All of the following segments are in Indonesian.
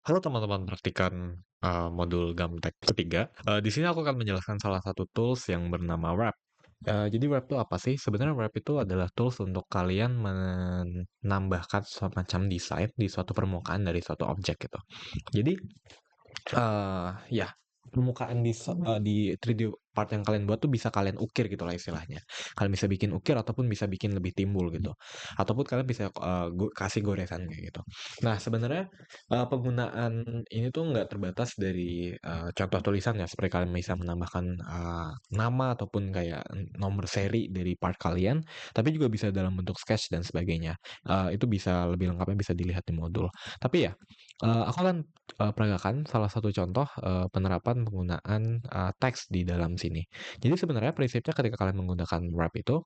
Halo teman-teman praktikan modul Gamtek ketiga. Di sini aku akan menjelaskan salah satu tools yang bernama Wrap. Jadi Wrap itu apa sih? Sebenarnya Wrap itu adalah tools untuk kalian menambahkan semacam desain di suatu permukaan dari suatu objek gitu. Jadi ya, permukaan di 3D part yang kalian buat tuh bisa kalian ukir gitu lah istilahnya. Kalian bisa bikin ukir ataupun bisa bikin lebih timbul gitu. Ataupun kalian bisa kasih goresan kayak gitu. Nah, sebenarnya penggunaan ini tuh nggak terbatas dari contoh tulisan ya, seperti kalian bisa menambahkan nama ataupun kayak nomor seri dari part kalian, tapi juga bisa dalam bentuk sketch dan sebagainya. Itu bisa lebih lengkapnya bisa dilihat di modul. Tapi ya, aku akan peragakan salah satu contoh penerapan penggunaan teks di dalam sini. Jadi sebenarnya prinsipnya ketika kalian menggunakan Wrap itu,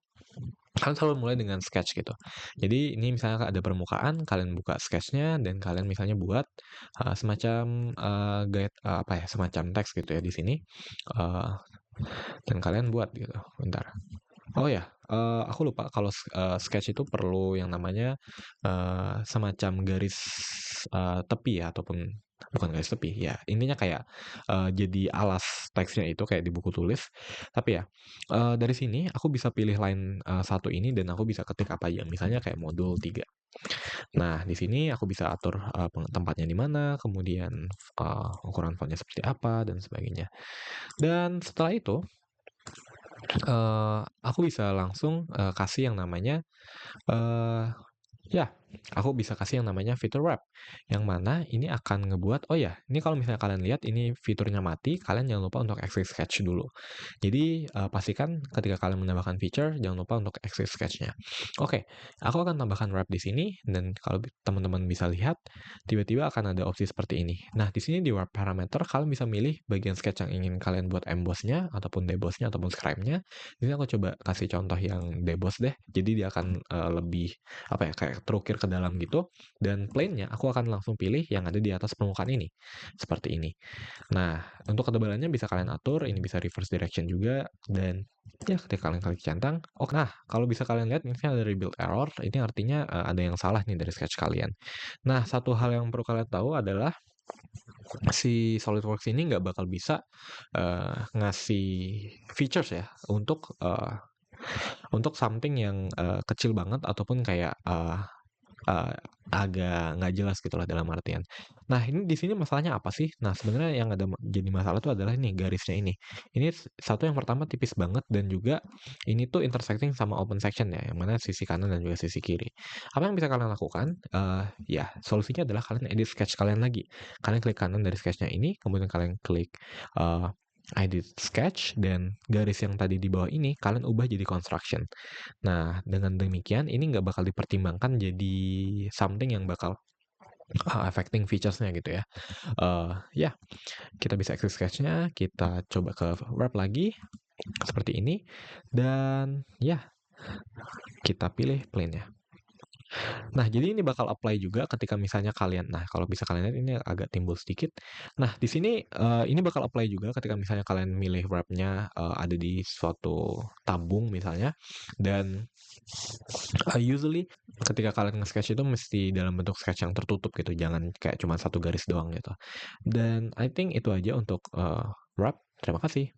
kalian selalu mulai dengan sketch gitu. Jadi ini misalnya ada permukaan, kalian buka sketchnya dan kalian misalnya buat semacam guide apa ya, semacam teks gitu ya di sini. Eh, dan kalian buat gitu. Bentar. Oh ya, aku lupa kalau sketch itu perlu yang namanya semacam garis tepi ya, ataupun bukan garis tepi ya, intinya kayak jadi alas teksnya itu kayak di buku tulis. Tapi ya, dari sini aku bisa pilih line satu ini dan aku bisa ketik apa aja, misalnya kayak modul 3. Nah, di sini aku bisa atur tempatnya di mana, kemudian ukuran fontnya seperti apa dan sebagainya. Dan setelah itu aku bisa langsung kasih yang namanya Eee, ya, aku bisa kasih yang namanya fitur wrap, yang mana ini akan ngebuat oh ya, ini kalau misalnya kalian lihat ini fiturnya mati, kalian jangan lupa untuk exit sketch dulu. Jadi, pastikan ketika kalian menambahkan feature, jangan lupa untuk exit sketch-nya. Oke, aku akan tambahkan wrap di sini, dan kalau teman-teman bisa lihat, tiba-tiba akan ada opsi seperti ini. Nah, di sini di wrap parameter, kalian bisa milih bagian sketch yang ingin kalian buat emboss-nya, ataupun deboss-nya, ataupun scribe-nya. Di sini aku coba kasih contoh yang deboss deh, jadi dia akan lebih apa ya, kayak terukir ke dalam gitu, dan plane-nya aku akan langsung pilih yang ada di atas permukaan ini, seperti ini. Nah, untuk ketebalannya bisa kalian atur, ini bisa reverse direction juga, dan ya ketika kalian klik centang, oh nah kalau bisa kalian lihat ini ada rebuild error, ini artinya ada yang salah nih dari sketch kalian. Nah, satu hal yang perlu kalian tahu adalah si SolidWorks ini nggak bakal bisa ngasih features ya untuk something yang kecil banget ataupun kayak Eee, agak nggak jelas gitulah dalam artian. Nah, ini di sini masalahnya apa sih? Nah, sebenarnya yang ada jadi masalah itu adalah ini garisnya ini. Ini satu yang pertama tipis banget dan juga ini tuh intersecting sama open section ya, yang mana sisi kanan dan juga sisi kiri. Apa yang bisa kalian lakukan? Ya solusinya adalah kalian edit sketch kalian lagi. Kalian klik kanan dari sketch-nya ini, kemudian kalian klik, eee, edit sketch dan garis yang tadi di bawah ini kalian ubah jadi construction. Nah, dengan demikian ini nggak bakal dipertimbangkan jadi something yang bakal affecting features-nya gitu ya. Ya, kita bisa exit sketch-nya, kita coba ke wrap lagi, seperti ini, dan ya, kita pilih plane-nya. Nah, jadi ini bakal apply juga ketika misalnya kalian nah, kalau bisa kalian lihat ini agak timbul sedikit. Nah, di sini, ini bakal apply juga ketika misalnya kalian milih wrap-nya, ada di suatu tabung misalnya, dan usually ketika kalian nge-sketch itu mesti dalam bentuk sketch yang tertutup gitu, jangan kayak cuma satu garis doang gitu. Dan I think itu aja untuk, wrap. Terima kasih.